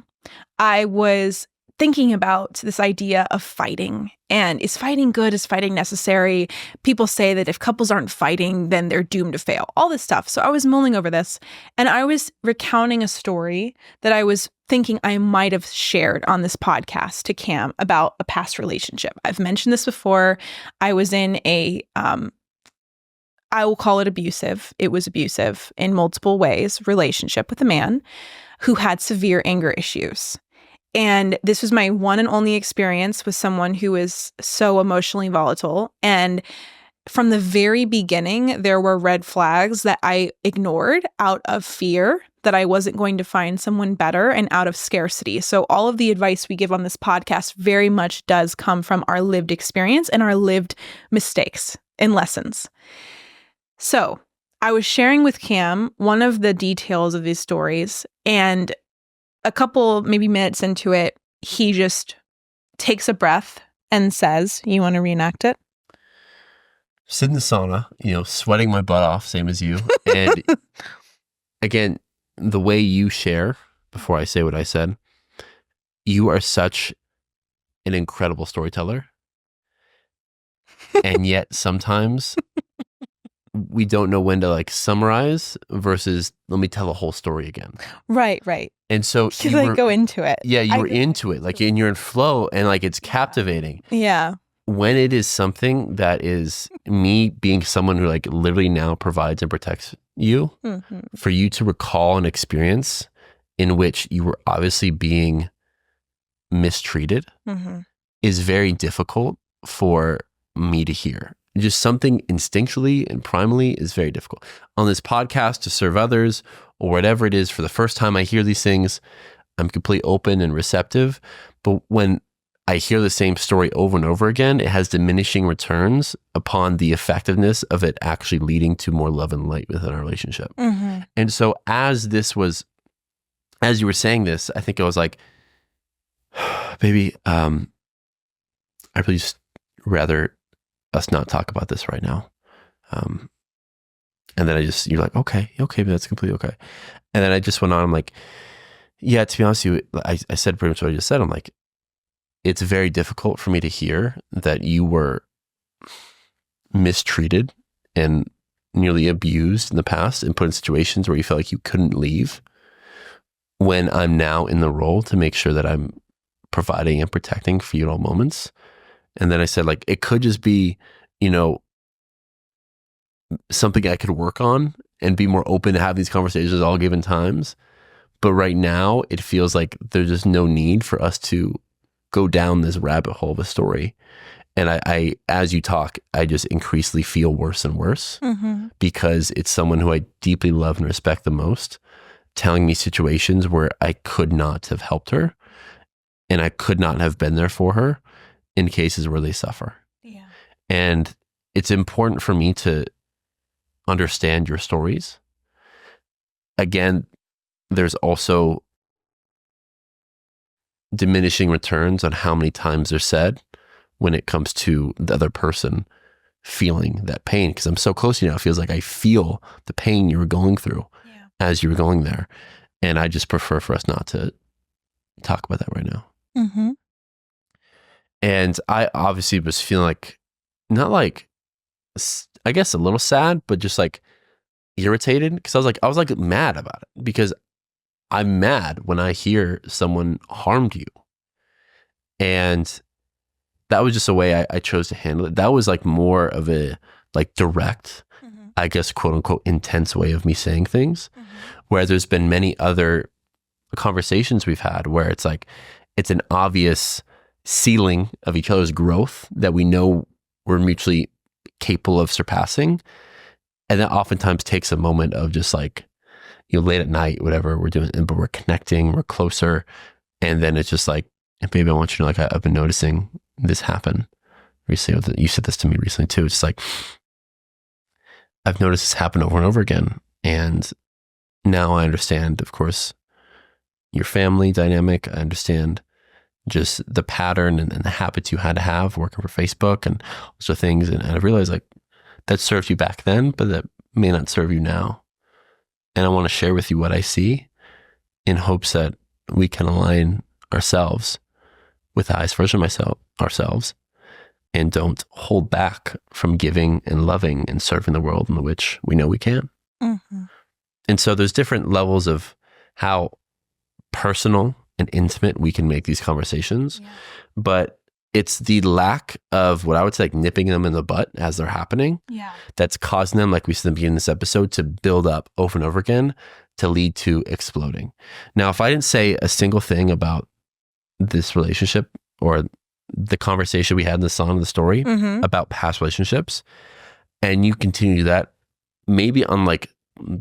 I was thinking about this idea of fighting. And is fighting good? Is fighting necessary? People say that if couples aren't fighting, then they're doomed to fail. All this stuff. So I was mulling over this, and I was recounting a story that I was thinking I might have shared on this podcast to Cam about a past relationship. I've mentioned this before. I was in a I will call it abusive. It was abusive in multiple ways, relationship with a man who had severe anger issues. And this was my one and only experience with someone who is so emotionally volatile. And from the very beginning, there were red flags that I ignored out of fear that I wasn't going to find someone better and out of scarcity. So all of the advice we give on this podcast very much does come from our lived experience and our lived mistakes and lessons. So I was sharing with Cam one of the details of these stories, and a couple, maybe minutes into it, he just takes a breath and says, "You want to reenact it?" Sit in the sauna, sweating my butt off, same as you. And again, the way you share, before I say what I said, you are such an incredible storyteller. And yet sometimes we don't know when to like summarize versus let me tell the whole story again. Right. And so you like go into it. Yeah, you were into it. Like, and you're in flow and like it's captivating. Yeah. When it is something that is me being someone who like literally now provides and protects you, for you to recall an experience in which you were obviously being mistreated is very difficult for me to hear. Just something instinctually and primally is very difficult. On this podcast, to serve others or whatever it is, for the first time I hear these things, I'm completely open and receptive. But when I hear the same story over and over again, it has diminishing returns upon the effectiveness of it actually leading to more love and light within our relationship. And so as you were saying this, I think I was like, baby, I really just rather us not talk about this right now. And then you're like, okay, but that's completely okay. And then I just went on, I'm like, yeah, to be honest with you, I said pretty much what I just said. I'm like, it's very difficult for me to hear that you were mistreated and nearly abused in the past and put in situations where you felt like you couldn't leave, when I'm now in the role to make sure that I'm providing and protecting for you at all moments. And then I said, like, it could just be, something I could work on and be more open to have these conversations at all given times. But right now it feels like there's just no need for us to go down this rabbit hole of a story. And I as you talk, I just increasingly feel worse and worse because it's someone who I deeply love and respect the most, telling me situations where I could not have helped her and I could not have been there for her in cases where they suffer. Yeah. And it's important for me to understand your stories again, there's also diminishing returns on how many times they're said when it comes to the other person feeling that pain. Because I'm so close to you now, it feels like I feel the pain you were going through as you were going there. And I just prefer for us not to talk about that right now. Mm-hmm. And I obviously was feeling like, not like, I guess a little sad, but just like irritated. Because I was like mad about it. Because I'm mad when I hear someone harmed you. And that was just a way I chose to handle it. That was like more of a like direct, I guess, quote unquote, intense way of me saying things. Where there's been many other conversations we've had where it's like, it's an obvious ceiling of each other's growth that we know we're mutually capable of surpassing. And that oftentimes takes a moment of just like, late at night, whatever we're doing, but we're connecting, we're closer. And then it's just like, baby, I want you to know, like, I've been noticing this happen recently. You said this to me recently too. It's like, I've noticed this happen over and over again. And now I understand, of course, your family dynamic. I understand just the pattern and the habits you had to have working for Facebook and all sorts of things. And I realized like that served you back then, but that may not serve you now. And I want to share with you what I see in hopes that we can align ourselves with the highest version of ourselves, and don't hold back from giving and loving and serving the world in which we know we can. Mm-hmm. And so there's different levels of how personal and intimate we can make these conversations, but it's the lack of what I would say, like nipping them in the butt as they're happening, that's causing them, like we said in the beginning of this episode, to build up over and over again to lead to exploding. Now, if I didn't say a single thing about this relationship or the conversation we had in the song, the story about past relationships, and you continue that maybe on like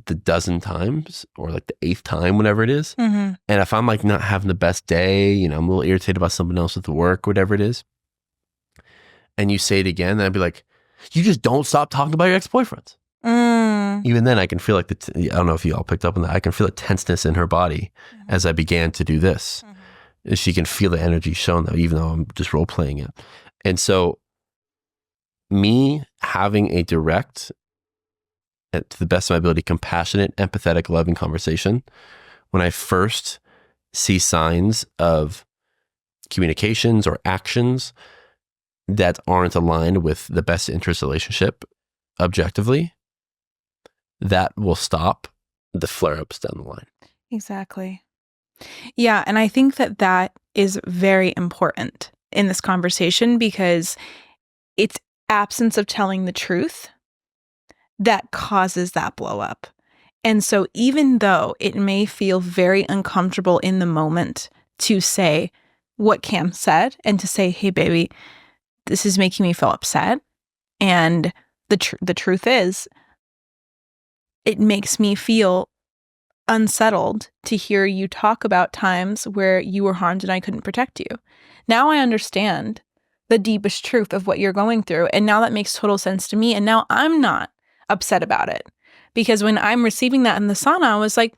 the dozen times or like the 8th time, whenever it is. And if I'm like not having the best day, I'm a little irritated about something else with the work, whatever it is, and you say it again, then I'd be like, you just don't stop talking about your ex-boyfriends. Even then I can feel like I don't know if you all picked up on that. I can feel a tenseness in her body as I began to do this. She can feel the energy shown though, even though I'm just role playing it. And so me having a direct, to the best of my ability, compassionate, empathetic, loving conversation, when I first see signs of communications or actions that aren't aligned with the best interest relationship objectively, that will stop the flare-ups down the line. Exactly. Yeah, and I think that is very important in this conversation, because it's absence of telling the truth that causes that blow up. And so even though it may feel very uncomfortable in the moment to say what Cam said and to say, hey, baby, this is making me feel upset. And the truth is, it makes me feel unsettled to hear you talk about times where you were harmed and I couldn't protect you. Now I understand the deepest truth of what you're going through. And now that makes total sense to me. And now I'm not upset about it, because when I'm receiving that in the sauna, I was like,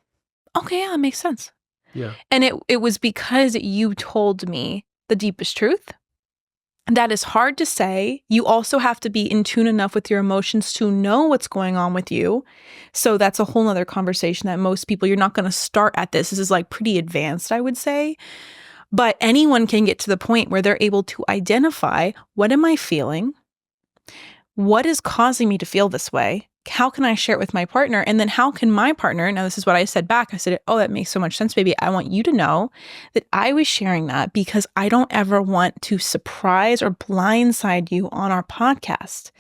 okay, yeah, that makes sense. Yeah. And it was because you told me the deepest truth. That is hard to say. You also have to be in tune enough with your emotions to know what's going on with you. So that's a whole nother conversation that most people, you're not going to start at this. This is like pretty advanced, I would say. But anyone can get to the point where they're able to identify, what am I feeling? What is causing me to feel this way? How can I share it with my partner? And then how can my partner, now this is what I said back. I said, oh, that makes so much sense, baby. I want you to know that I was sharing that because I don't ever want to surprise or blindside you on our podcast.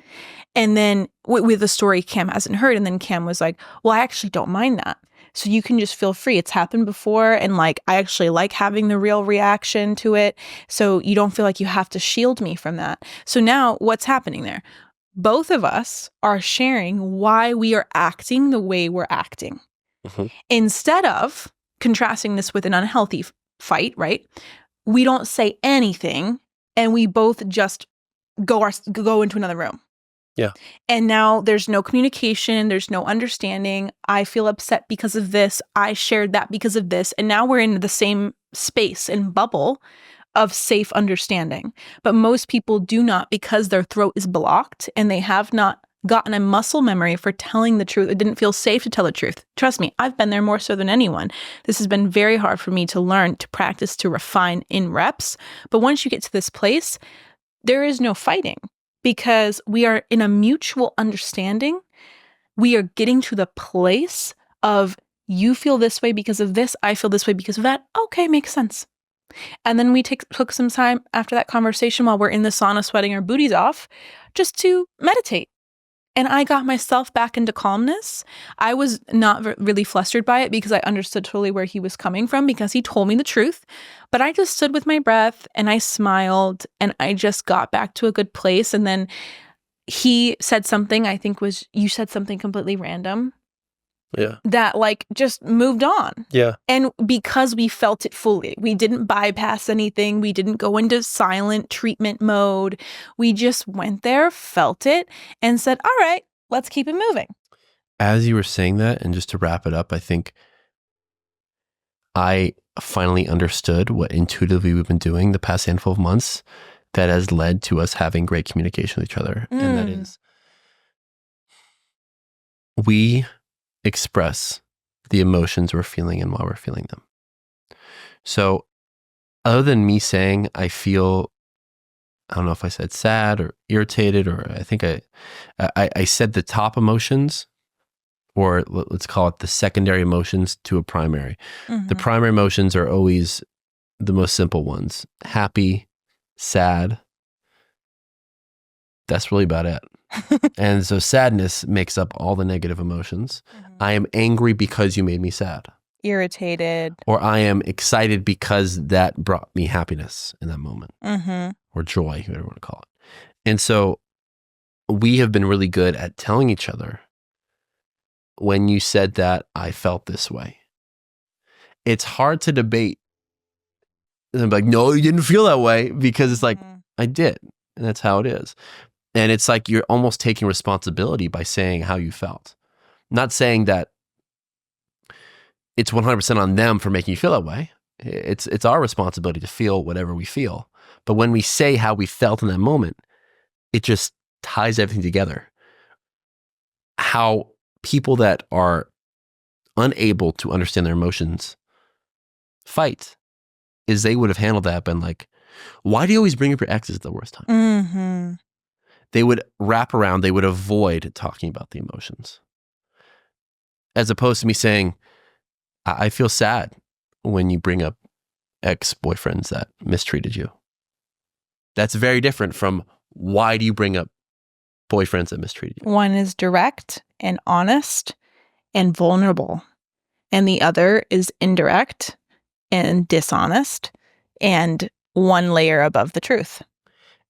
And then with a story Cam hasn't heard. And then Cam was like, well, I actually don't mind that. So you can just feel free. It's happened before. And like, I actually like having the real reaction to it. So you don't feel like you have to shield me from that. So now what's happening there? Both of us are sharing why we are acting the way we're acting. Instead of contrasting this with an unhealthy fight, right? We don't say anything and we both just go into another room. Yeah. And now there's no communication, there's no understanding. I feel upset because of this. I shared that because of this. And now we're in the same space and bubble of safe understanding. But most people do not, because their throat is blocked and they have not gotten a muscle memory for telling the truth. It didn't feel safe to tell the truth. Trust me, I've been there more so than anyone. This has been very hard for me to learn, to practice, to refine in reps. But once you get to this place, there is no fighting because we are in a mutual understanding. We are getting to the place of you feel this way because of this, I feel this way because of that. Okay, makes sense. And then we took some time after that conversation while we're in the sauna sweating our booties off just to meditate. And I got myself back into calmness. I was not really flustered by it because I understood totally where he was coming from because he told me the truth. But I just stood with my breath and I smiled and I just got back to a good place. And then he said something, I think you said something completely random. Yeah. That just moved on. Yeah. And because we felt it fully, we didn't bypass anything. We didn't go into silent treatment mode. We just went there, felt it, and said, all right, let's keep it moving. As you were saying that, and just to wrap it up, I think I finally understood what intuitively we've been doing the past handful of months that has led to us having great communication with each other. And that is, we express the emotions we're feeling and why we're feeling them. So other than me saying I don't know if I said sad or irritated, or I think I said the top emotions, or let's call it the secondary emotions to a primary. Mm-hmm. The primary emotions are always the most simple ones. Happy, sad. That's really about it. And so sadness makes up all the negative emotions. Mm-hmm. I am angry because you made me sad. Irritated. Or I am excited because that brought me happiness in that moment. Mm-hmm. Or joy, whatever you want to call it. And so we have been really good at telling each other, when you said that, I felt this way. It's hard to debate. And I'm like, no, you didn't feel that way, because it's like, I did. And that's how it is. And it's like you're almost taking responsibility by saying how you felt. Not saying that it's 100% on them for making you feel that way. It's our responsibility to feel whatever we feel. But when we say how we felt in that moment, it just ties everything together. How people that are unable to understand their emotions fight is they would have handled that, been like, why do you always bring up your exes at the worst time? Mm-hmm. They would wrap around, they would avoid talking about the emotions. As opposed to me saying, I feel sad when you bring up ex-boyfriends that mistreated you. That's very different from, why do you bring up boyfriends that mistreated you? One is direct and honest and vulnerable. And the other is indirect and dishonest and one layer above the truth.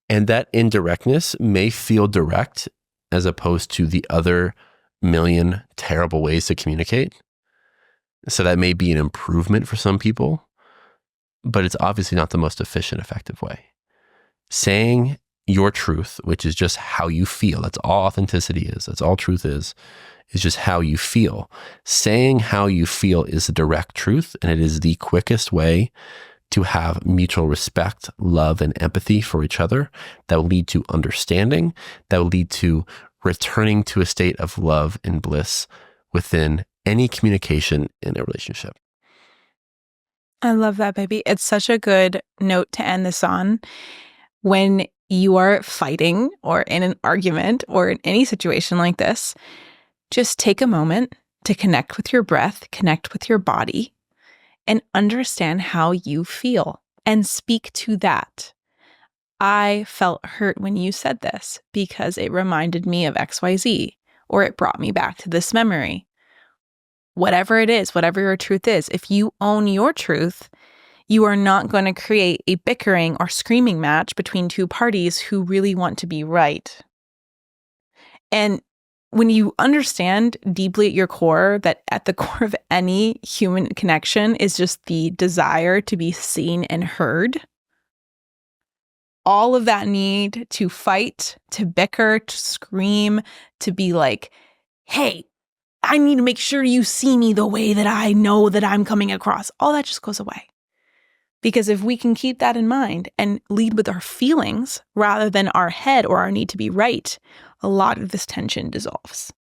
And that indirectness may feel direct as opposed to the other million terrible ways to communicate. So that may be an improvement for some people, but it's obviously not the most efficient, effective way. Saying your truth, which is just how you feel, that's all authenticity is, that's all truth is just how you feel. Saying how you feel is the direct truth, and it is the quickest way to have mutual respect, love, and empathy for each other that will lead to understanding, that will lead to returning to a state of love and bliss within any communication in a relationship. I love that, baby. It's such a good note to end this on. When you are fighting or in an argument or in any situation like this, just take a moment to connect with your breath, connect with your body, and understand how you feel and speak to that. I felt hurt when you said this because it reminded me of XYZ, or it brought me back to this memory. Whatever it is, whatever your truth is, if you own your truth, you are not going to create a bickering or screaming match between two parties who really want to be right. And when you understand deeply at your core that at the core of any human connection is just the desire to be seen and heard, all of that need to fight, to bicker, to scream, to be like, hey, I need to make sure you see me the way that I know that I'm coming across. All that just goes away. Because if we can keep that in mind and lead with our feelings rather than our head or our need to be right, a lot of this tension dissolves.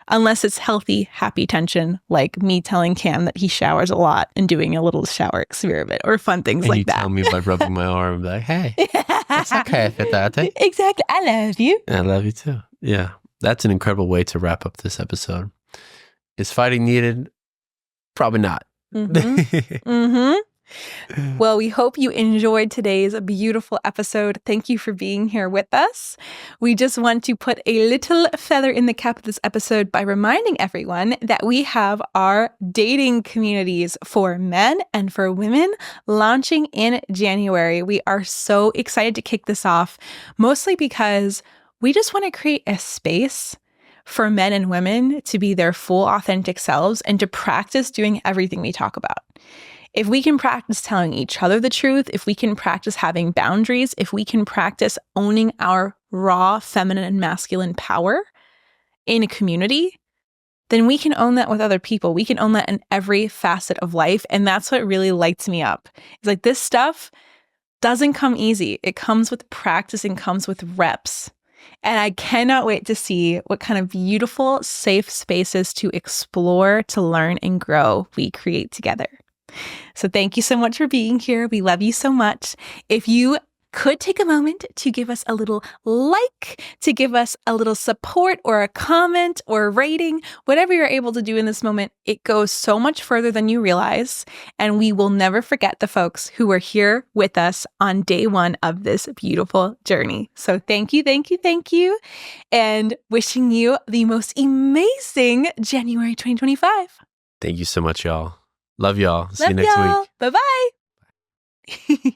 Unless it's healthy, happy tension, like me telling Cam that he showers a lot and doing a little shower experiment or fun things like that. And you tell me by rubbing my arm, like, hey, it's okay if it's that. Exactly. I love you. I love you too. Yeah. That's an incredible way to wrap up this episode. Is fighting needed? Probably not. Well, we hope you enjoyed today's beautiful episode. Thank you for being here with us. We just want to put a little feather in the cap of this episode by reminding everyone that we have our dating communities for men and for women launching in January. We are so excited to kick this off, mostly because we just want to create a space for men and women to be their full authentic selves and to practice doing everything we talk about. If we can practice telling each other the truth, if we can practice having boundaries, if we can practice owning our raw feminine and masculine power in a community, then we can own that with other people. We can own that in every facet of life. And that's what really lights me up. It's like this stuff doesn't come easy. It comes with practice and comes with reps. And I cannot wait to see what kind of beautiful, safe spaces to explore, to learn, and grow we create together. So thank you so much for being here. We love you so much. If you could take a moment to give us a little like, to give us a little support or a comment or a rating, whatever you're able to do in this moment, it goes so much further than you realize. And we will never forget the folks who were here with us on day one of this beautiful journey. So thank you, thank you, thank you. And wishing you the most amazing January 2025. Thank you so much, y'all. Love y'all. See Love you next y'all. week. Bye-bye.